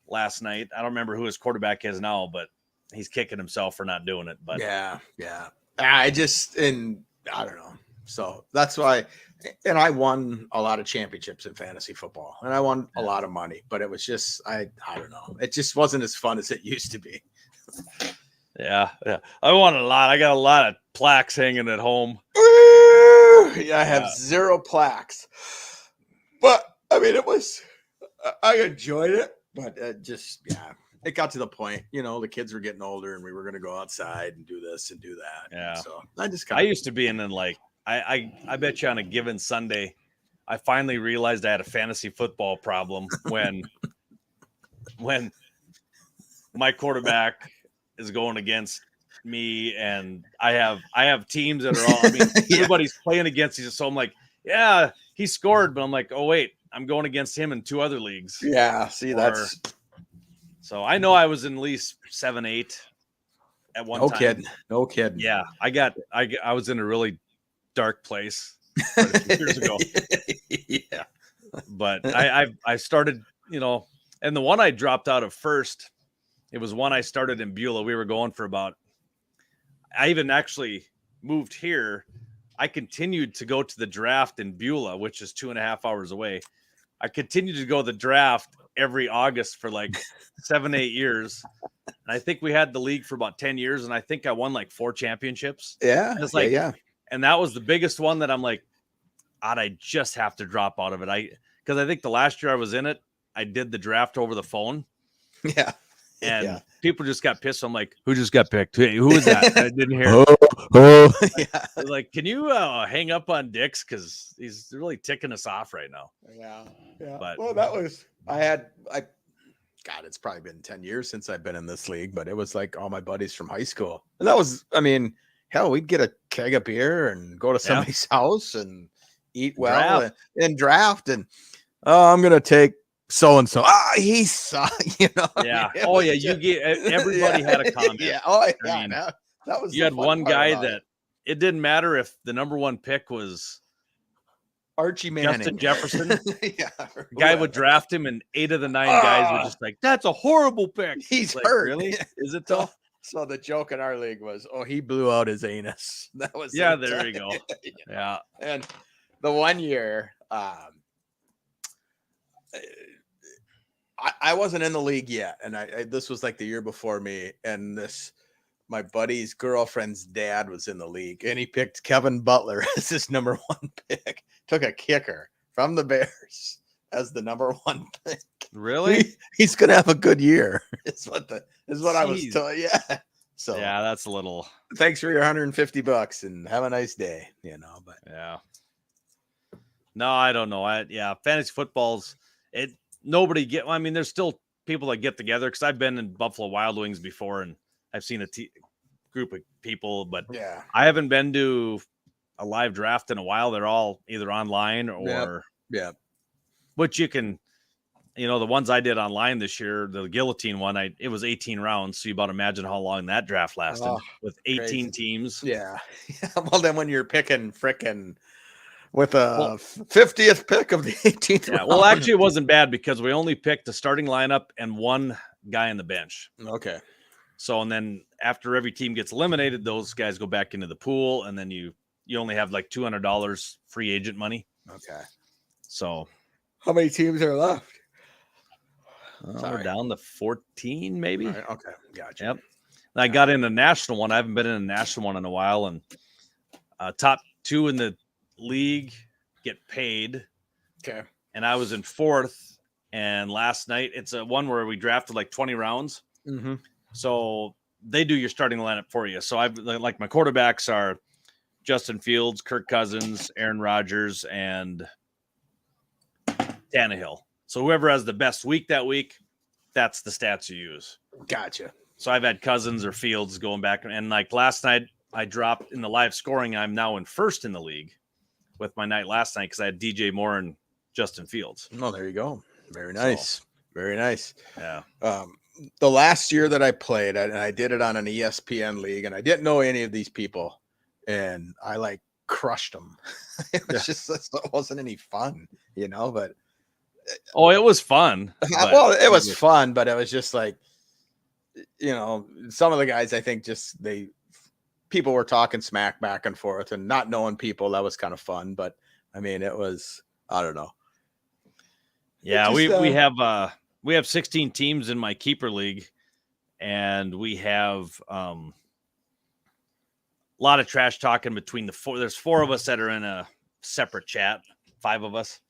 last night. I don't remember who his quarterback is now, but he's kicking himself for not doing it. But yeah. I don't know. So that's why, and I won a lot of championships in fantasy football, and I won a lot of money, but it was just, I don't know. It just wasn't as fun as it used to be. Yeah. I won a lot. I got a lot of plaques hanging at home. Yeah, I have 0 plaques, but I mean, I enjoyed it, but it got to the point, the kids were getting older and we were going to go outside and do this and do that. Yeah. So I used to be in like, I bet you on a given Sunday, I finally realized I had a fantasy football problem when my quarterback is going against me, and I have teams that are all, everybody's playing against each other. So I'm like, yeah, he scored, but I'm like, oh wait, I'm going against him in 2 other leagues. Yeah, see, that's so I know I was in at least 7-8 at one time. No kidding. Yeah, I was in a really dark place a few years ago. Yeah, but I started, and the one I dropped out of first, it was one I started in Beulah. We were going for I even actually moved here. I continued to go to the draft in Beulah, which is 2.5 hours away. I continued to go to the draft every August for like 7-8 years. And I think we had the league for about 10 years. And I think I won like 4 championships. Yeah. It's like, and that was the biggest one that I'm like, I just have to drop out of it. Because I think the last year I was in it, I did the draft over the phone. Yeah. And people just got pissed. I'm like, who just got picked? Hey, who was that? I didn't hear. Yeah. I was like, can you hang up on Dix? Because he's really ticking us off right now. Yeah. But that was, God, it's probably been 10 years since I've been in this league, but it was like all my buddies from high school. And that was, hell, we'd get a keg of beer and go to somebody's house and eat well and draft. And I'm going to take so and so. He saw, Yeah. Oh yeah. You get everybody had a comment. Yeah. Oh yeah. I mean, that was. You had one guy that it didn't matter if the number one pick was Archie Manning, Justin Jefferson. Yeah. Guy would draft him, and 8 of the 9 guys were just like, "That's a horrible pick." He's like, hurt. Really? Is it though? So the joke in our league was, he blew out his anus. That was Yeah. There you go. Yeah. And the one year, I wasn't in the league yet, and this was like the year before me, and my buddy's girlfriend's dad was in the league, and he picked Kevin Butler as his number 1 pick. Took a kicker from the Bears as the number 1 pick. Really? He's gonna have a good year. Is what I was told. Yeah. So yeah, that's a little. Thanks for your $150 and have a nice day. But yeah. No, I don't know. Fantasy football's it. Nobody get. I mean, there's still people that get together because I've been in Buffalo Wild Wings before, and I've seen a group of people, but yeah, I haven't been to a live draft in a while. They're all either online or yeah. But you can, the ones I did online this year, the guillotine one, it was 18 rounds. So you about imagine how long that draft lasted with 18 crazy. Teams. Yeah. Well, then when you're picking frickin' with a 50th pick of the 18th. Yeah. Well, actually, it wasn't bad because we only picked the starting lineup and one guy on the bench. Okay. So, and then after every team gets eliminated, those guys go back into the pool, and then you only have like $200 free agent money. Okay. So, how many teams are left? We're down to 14, maybe. Right, okay, gotcha. Yep. And I got in a national one. I haven't been in a national one in a while, and top 2 in the league get paid. Okay. And I was in 4th. And last night, it's a one where we drafted like 20 rounds. Mm-hmm. So they do your starting lineup for you. So I've like my quarterbacks are Justin Fields, Kirk Cousins, Aaron Rodgers, and Tannehill. So whoever has the best week that week, that's the stats you use. Gotcha. So I've had Cousins or Fields going back. And like last night, I dropped in the live scoring. I'm now in 1st in the league with my night last night because I had DJ Moore and Justin Fields. Oh, there you go. Very nice. Very nice. Yeah. The last year that I played, and I did it on an ESPN league, and I didn't know any of these people, and I like crushed them. It was just, it wasn't any fun, but. Oh, it was fun. Well, it was fun, but it was just like, some of the guys, I think people were talking smack back and forth and not knowing people. That was kind of fun, but I mean, it was, I don't know. Yeah, we have 16 teams in my keeper league, and we have a lot of trash talking between the 4. There's 4 of us that are in a separate chat, 5 of us.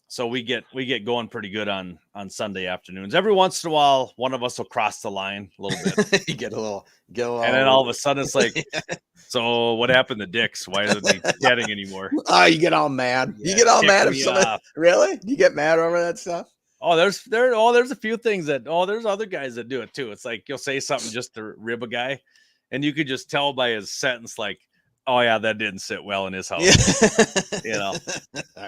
So we get going pretty good on Sunday afternoons. Every once in a while, one of us will cross the line a little bit. You get a little, and then all of a sudden it's like, so what happened to Dix? Why isn't he chatting anymore? Oh, you get all mad. Yeah, you get all mad if somebody. Really? You get mad over that stuff? Oh, there's a few things that there's other guys that do it too. It's like you'll say something just to rib a guy, and you could just tell by his sentence, like, oh yeah, that didn't sit well in his house. Yeah.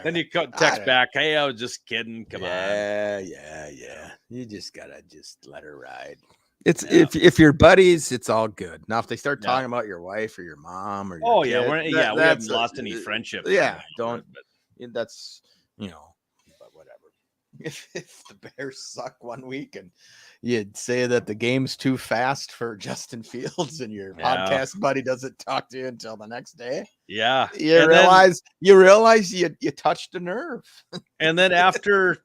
Then you text back, hey, I was just kidding. Come on. Yeah. You just gotta let her ride. It's if you're buddies, it's all good. Now, if they start talking about your wife or your mom or your kid, we haven't lost any friendship. Yeah, that's but whatever. If the Bears suck one week and you'd say that the game's too fast for Justin Fields and your podcast buddy doesn't talk to you until the next day. Yeah. You realize you touched a nerve. And then after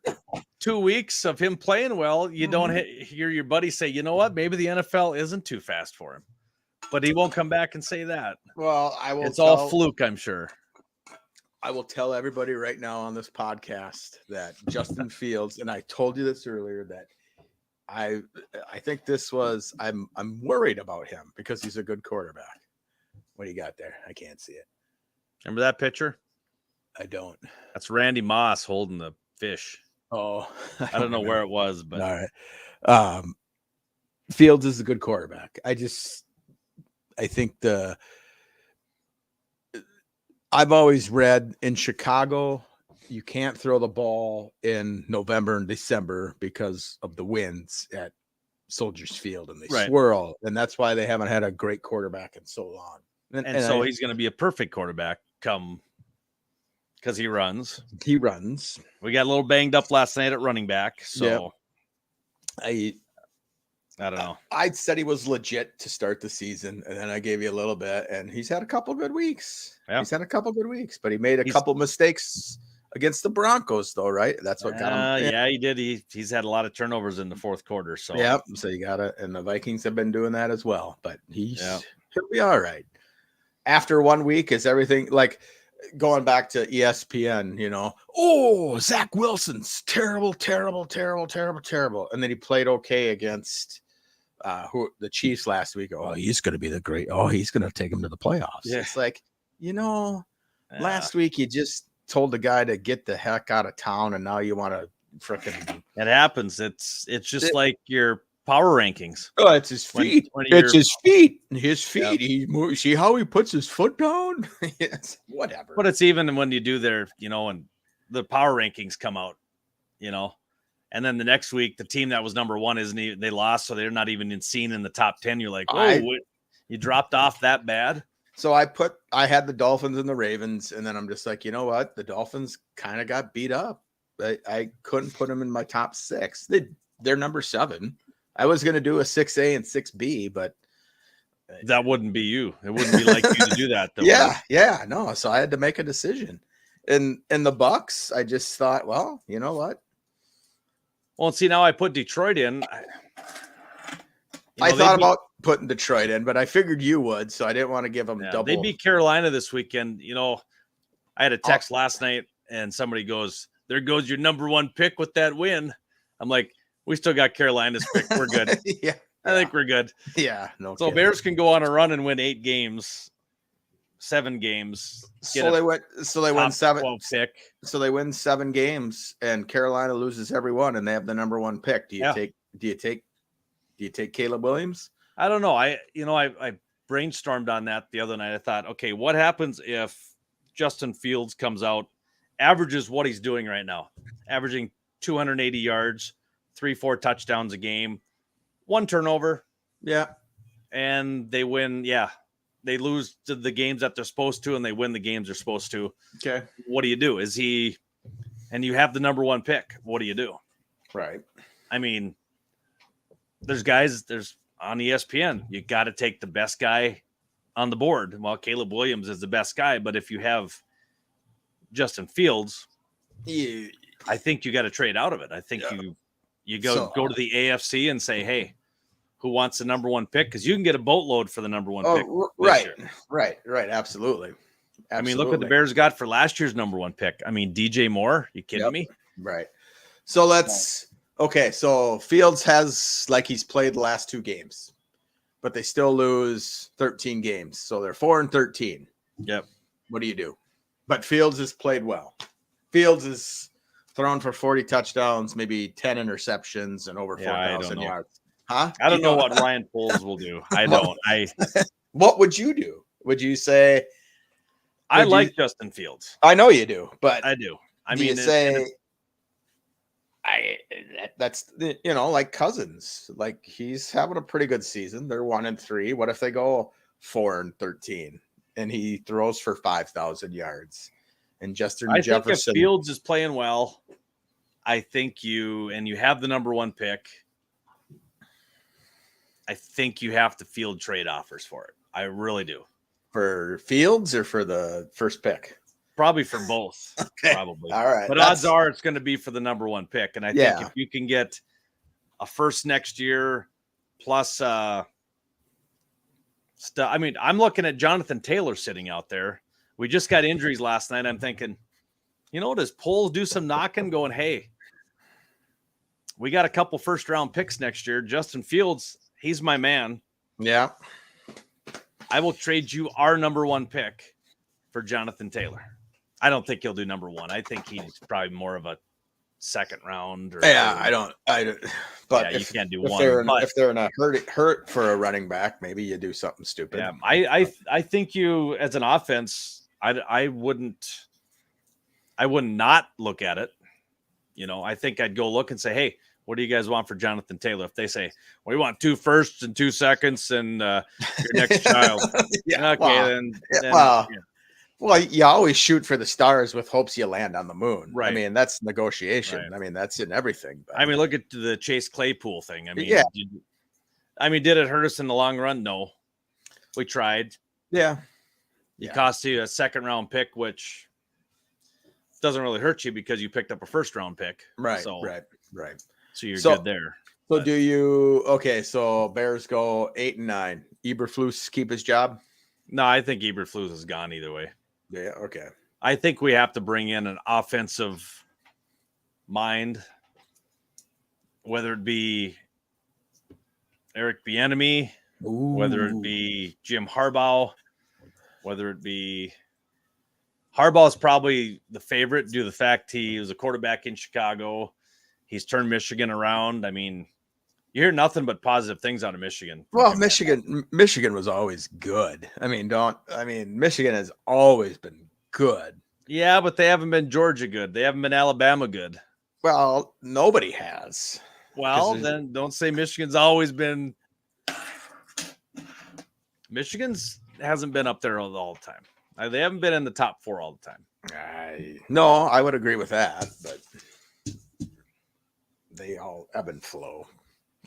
2 weeks of him playing well, you don't hear your buddy say, you know what, maybe the NFL isn't too fast for him. But he won't come back and say that. Well, it's all fluke, I'm sure. I will tell everybody right now on this podcast that Justin Fields, and I told you this earlier, that I think I'm worried about him because he's a good quarterback. What do you got there? I can't see it. Remember that picture? I don't. That's Randy Moss holding the fish. Oh, I don't know where it was, but all right. Fields is a good quarterback. I think I've always read in Chicago, you can't throw the ball in November and December because of the winds at Soldiers Field, and they swirl, and that's why they haven't had a great quarterback in so long. And so he's going to be a perfect quarterback because he runs. He runs. We got a little banged up last night at running back, so I don't know. I said he was legit to start the season, and then I gave you a little bit, and he's had a couple good weeks. Yeah. He's had a couple good weeks, but he made a couple mistakes against the Broncos, though, right? That's what got him. Yeah, he did. He's had a lot of turnovers in the fourth quarter. So so you got it. And the Vikings have been doing that as well, but he'll be all right. After 1 week, is everything like going back to ESPN, Zach Wilson's terrible. And then he played okay against the Chiefs last week. Oh, he's going to be he's going to take him to the playoffs. Yeah. It's like, last week you just told the guy to get the heck out of town, and now you want to freaking. It happens. It's just like your power rankings. Oh, it's his feet. It's his feet. His feet. Yep. See how he puts his foot down? It's whatever. But it's even when you do their, and the power rankings come out, and then the next week the team that was number one they lost, so they're not even seen in the top 10. You're like, you dropped off that bad. So I had the Dolphins and the Ravens, and then I'm just like, you know what? The Dolphins kind of got beat up. I couldn't put them in my top 6. They're number 7. I was going to do a 6A and 6B, but that wouldn't be you. It wouldn't be like you to do that. Though, no. So I had to make a decision. And the Bucks, I just thought, well, you know what? Well, see, now I put Detroit in. I thought about putting Detroit in, but I figured you would, so I didn't want to give them double. They beat Carolina this weekend. I had a text last night, and somebody goes, "There goes your number 1 pick with that win." I'm like, we still got Carolina's pick. We're good. I think we're good. Yeah, no. So Bears can go on a run and win 8 games, 7 games. So they win 7 pick. So they win 7 games, and Carolina loses every one, and they have the number 1 pick. Do you take Caleb Williams? I don't know. I brainstormed on that the other night. I thought, okay, what happens if Justin Fields comes out, averages what he's doing right now, averaging 280 yards, 3-4 touchdowns a game, 1 turnover. Yeah. And they win. Yeah. They lose to the games that they're supposed to, and they win the games they're supposed to. Okay. What do you do? And you have the number 1 pick. What do you do? Right. I mean, there's on ESPN, you got to take the best guy on the board. Well, Caleb Williams is the best guy, but if you have Justin Fields, I think you got to trade out of it. I think you go to the AFC and say, hey, who wants the number 1 pick? Because you can get a boatload for the number 1 pick. Right. Absolutely. I mean, look what the Bears got for last year's number 1 pick. I mean, DJ Moore, you kidding me? Right. So so Fields has, he's played the last 2 games, but they still lose 13 games. So they're 4-13. Yep. What do you do? But Fields has played well. Fields is thrown for 40 touchdowns, maybe 10 interceptions, and over 4,000 yards. Huh? I don't know what Ryan Poles will do. I don't. What would you do? Would you say? I like Justin Fields. I know you do, but I do. That's like Cousins. Like, he's having a pretty good season. They're 1-3. What if they go 4-13 and he throws for 5,000 yards? And Justin Jefferson. Think if Fields is playing well, I think you have the number 1 pick. I think you have to field trade offers for it. I really do. For Fields or for the first pick? Probably for both. Okay. Probably. All right. But odds are it's going to be for the number 1 pick. And I think if you can get a first next year plus I'm looking at Jonathan Taylor sitting out there. We just got injuries last night. I'm thinking, does Poles do some knocking going, hey, we got a couple first-round picks next year. Justin Fields, he's my man. Yeah. I will trade you our number 1 pick for Jonathan Taylor. I don't think he'll do number 1. I think he's probably more of a second round. I don't. But you can't do if one. If they're in a hurt for a running back, maybe you do something stupid. Yeah, I think you, as an offense, I wouldn't. I would not look at it. I think I'd go look and say, hey, what do you guys want for Jonathan Taylor? If they say, we want 2 firsts and 2 seconds and your next child. Yeah. Okay, Well, then well, yeah. well, you always shoot for the stars with hopes you land on the moon. Right. I mean, that's negotiation. Right. I mean, that's in everything. But... I mean, look at the Chase Claypool thing. I mean, yeah. Did it hurt us in the long run? No. We tried. Yeah. It cost you a 2nd-round pick, which doesn't really hurt you because you picked up a 1st-round pick. Right. So, right. So you're good there. So do you? Okay. So Bears go 8-9. Eberflus keep his job? No, I think Eberflus is gone either way. Yeah. Okay. I think we have to bring in an offensive mind, whether it be Eric Bieniemy, whether it be Jim Harbaugh, whether it be Harbaugh is probably the favorite due to the fact he was a quarterback in Chicago. He's turned Michigan around. I mean, you hear nothing but positive things out of Michigan. Well, Michigan was always good. I mean, Michigan has always been good. Yeah, but they haven't been Georgia good. They haven't been Alabama good. Well, nobody has. Well, then don't say Michigan's always been. Michigan's hasn't been up there all the time. They haven't been in the top 4 all the time. No, I would agree with that, but they all ebb and flow.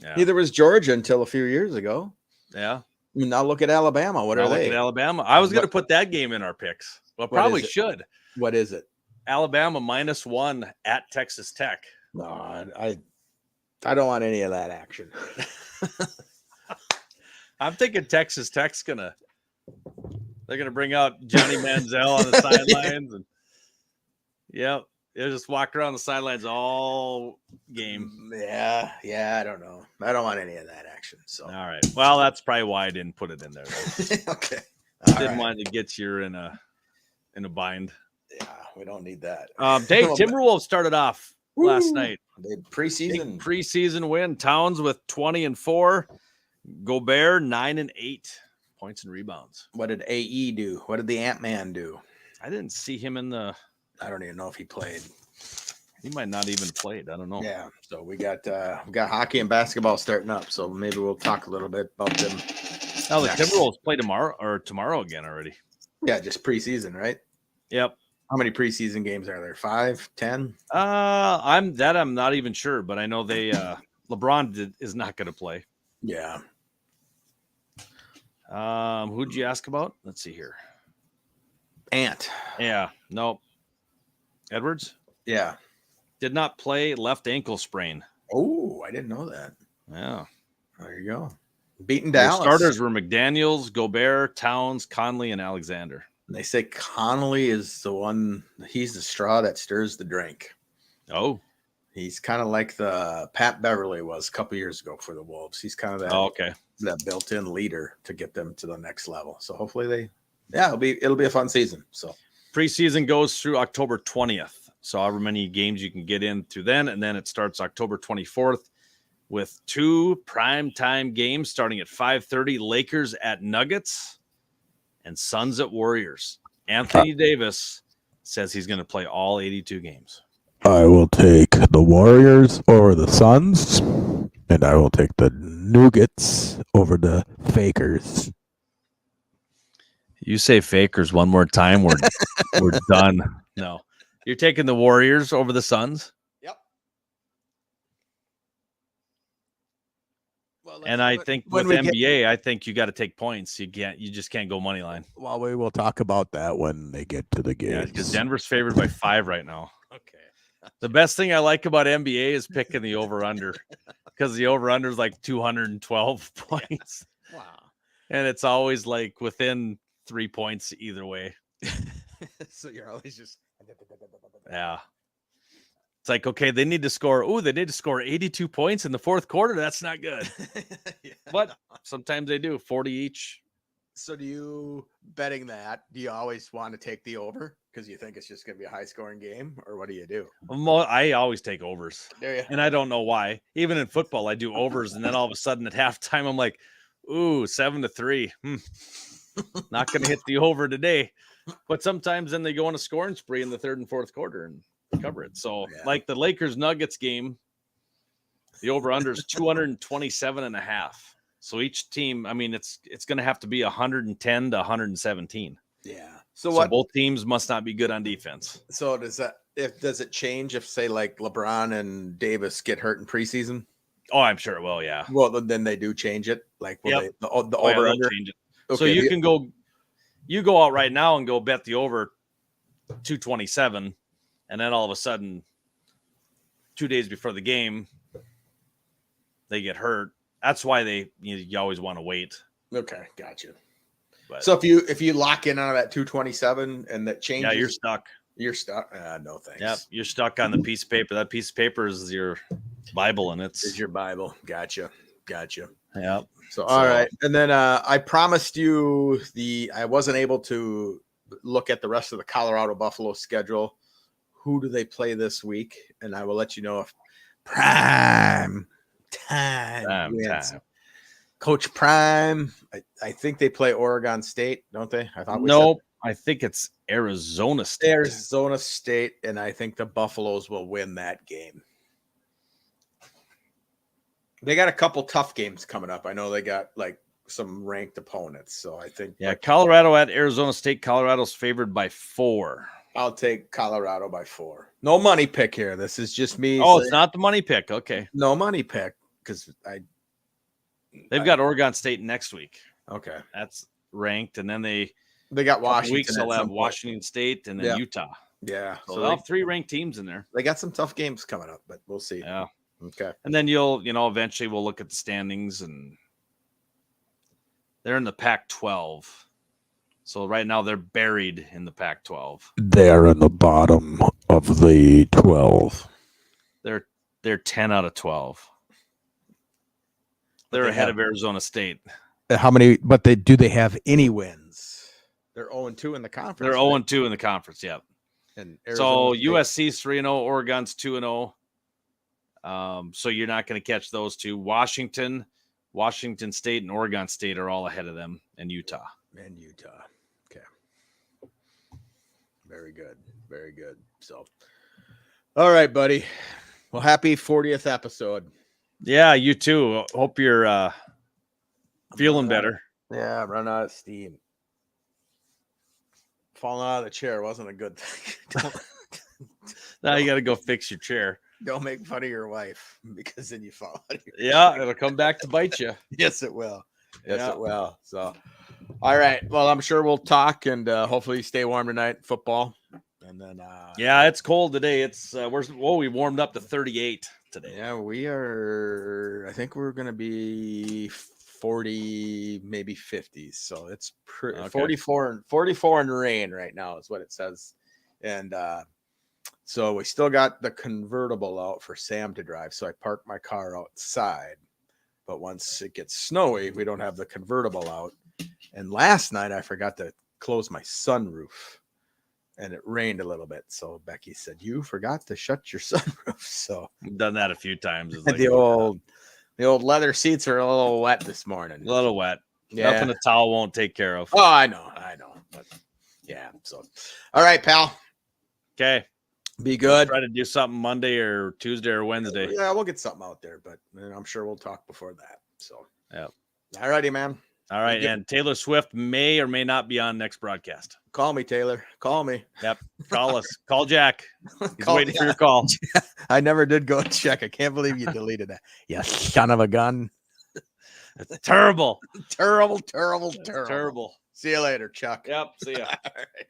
Yeah. Neither was Georgia until a few years ago. Yeah. Now look at Alabama. What are they? Look at Alabama. I was going to put that game in our picks. Well, probably should. What is it? Alabama -1 at Texas Tech. No, I don't want any of that action. I'm thinking Texas Tech's they're gonna bring out Johnny Manziel on the sidelines, and they'll just walk around the sidelines all game. Yeah, I don't know. I don't want any of that action. So all right. Well, that's probably why I didn't put it in there. Okay. Didn't want to get you in a bind. Yeah, we don't need that. Dave, Timberwolves started off last night. They preseason win. Towns with 20-4. Gobert 9-8 points and rebounds. What did AE do? What did the Ant-Man do? I didn't see him in the. I don't even know if he played. He might not even played. I don't know. Yeah. So we got hockey and basketball starting up. So maybe we'll talk a little bit about them. Oh, the Timberwolves play tomorrow again already. Yeah, just preseason, right? Yep. How many preseason games are there? 5, 10? I'm not even sure, but I know they LeBron is not going to play. Yeah. Who'd you ask about? Let's see here. Ant. Yeah. Nope. Edwards? Yeah. Did not play, left ankle sprain. Oh, I didn't know that. Yeah. There you go. Beating Dallas. Their starters were McDaniels, Gobert, Towns, Conley, and Alexander. And they say Connolly is the one. He's the straw that stirs the drink. Oh. He's kind of like the Pat Beverly was a couple years ago for the Wolves. He's kind of that, that built-in leader to get them to the next level. So hopefully it'll be a fun season. So preseason goes through October 20th. So however many games you can get in through then, and then it starts October 24th with 2 primetime games starting at 5:30. Lakers at Nuggets and Suns at Warriors. Anthony Davis says he's going to play all 82 games. I will take the Warriors over the Suns, and I will take the Nuggets over the Fakers. You say Fakers one more time, we're done. No. You're taking the Warriors over the Suns? Yep. Well, and I think with NBA, I think you got to take points. You just can't go money line. Well, we will talk about that when they get to the games. Yeah, because Denver's favored by 5 right now. Okay. The best thing I like about NBA is picking the over-under because the over-under is like 212 points. Wow. And it's always like within 3 points either way. So you're always just. Yeah. It's like, okay, they need to score 82 points in the fourth quarter. That's not good. Yeah. But sometimes they do 40 each. So do you always want to take the over because you think it's just going to be a high scoring game, or what do you do? I always take overs. There you go. And I don't know why. Even in football, I do overs. And then all of a sudden at halftime, I'm like, ooh, 7-3. Not going to hit the over today. But sometimes then they go on a scoring spree in the third and fourth quarter and cover it. So Yeah. like the Lakers Nuggets game, the over under is 227.5. So each team, I mean, it's going to have to be 110 to 117. Yeah. So what? both teams must not be good on defense. So does it change if say like LeBron and Davis get hurt in preseason? Oh, I'm sure it will. Yeah. Well, then they do change it. Like will Yep. the Oh, yeah, over they'll under. change it. Okay, So you go out right now and go bet the over 227, and then all of a sudden, 2 days before the game, they get hurt. That's why you always want to wait. Okay, gotcha. But, So if you lock in on that 227 and that changes, yeah, you're stuck. You're stuck. No thanks. Yep, you're stuck on the piece of paper. That piece of paper is your Bible, and Is your Bible. Gotcha. Yep. So all right, and then I promised you I wasn't able to look at the rest of the Colorado Buffalo schedule. Who do they play this week? And I will let you know if Prime time wins. Coach Prime. I think they play Oregon State, don't they? I thought nope. I think it's Arizona State. Arizona State, and I think the Buffaloes will win that game. They got a couple tough games coming up. I know they got like some ranked opponents, so I think. Yeah, Colorado at Arizona State. Colorado's favored by 4. I'll take Colorado by 4. No money pick here. This is just me. Oh, it's not the money pick. Okay. No money pick because they've got Oregon State next week. Okay. That's ranked, and then they got Washington. Weeks they'll have Washington State and then Utah. Yeah. So they'll have 3 ranked teams in there. They got some tough games coming up, but we'll see. Yeah. Okay. And then eventually we'll look at the standings, and they're in the Pac-12. So right now they're buried in the Pac-12. They are in the bottom of the 12. They're 10 out of 12. They're ahead of Arizona State. How many? But do they have any wins? They're 0-2 in the conference. They're 0-2 in the conference. Yep. And so USC's 3-0, Oregon's 2-0. So you're not going to catch those two. Washington State, and Oregon State are all ahead of them, and Utah. Okay. Very good. Very good. So, all right, buddy. Well, happy 40th episode. Yeah, you too. Hope you're feeling better. Yeah, run out of steam. Falling out of the chair wasn't a good thing. Now you got to go fix your chair. Don't make fun of your wife because then you fall out of your chair. It'll come back to bite you. Yes, it will. Yes, it will. So, all right. Well, I'm sure we'll talk, and hopefully stay warm tonight. Football, and then yeah, it's cold today. It's we warmed up to 38 today. Yeah, we are. I think we're gonna be 40, maybe 50s. So it's 44 and rain right now is what it says, and so we still got the convertible out for Sam to drive. So I parked my car outside. But once it gets snowy, we don't have the convertible out. And last night I forgot to close my sunroof, and it rained a little bit. So Becky said, "You forgot to shut your sunroof." So I've done that a few times. Like, the old leather seats are a little wet this morning. A little wet. Yeah. Nothing a towel won't take care of. Oh, I know. But yeah. So, all right, pal. Okay. Be good. We'll try to do something Monday or Tuesday or Wednesday. Yeah, we'll get something out there, but I'm sure we'll talk before that. So, yeah. All righty, man. All right. And Taylor Swift may or may not be on next broadcast. Call me, Taylor. Call me. Yep. Call us. Call Jack. He's waiting for your call. I never did go check. I can't believe you deleted that. You son of a gun. It's terrible. Terrible. Terrible. See you later, Chuck. Yep. See ya. All right.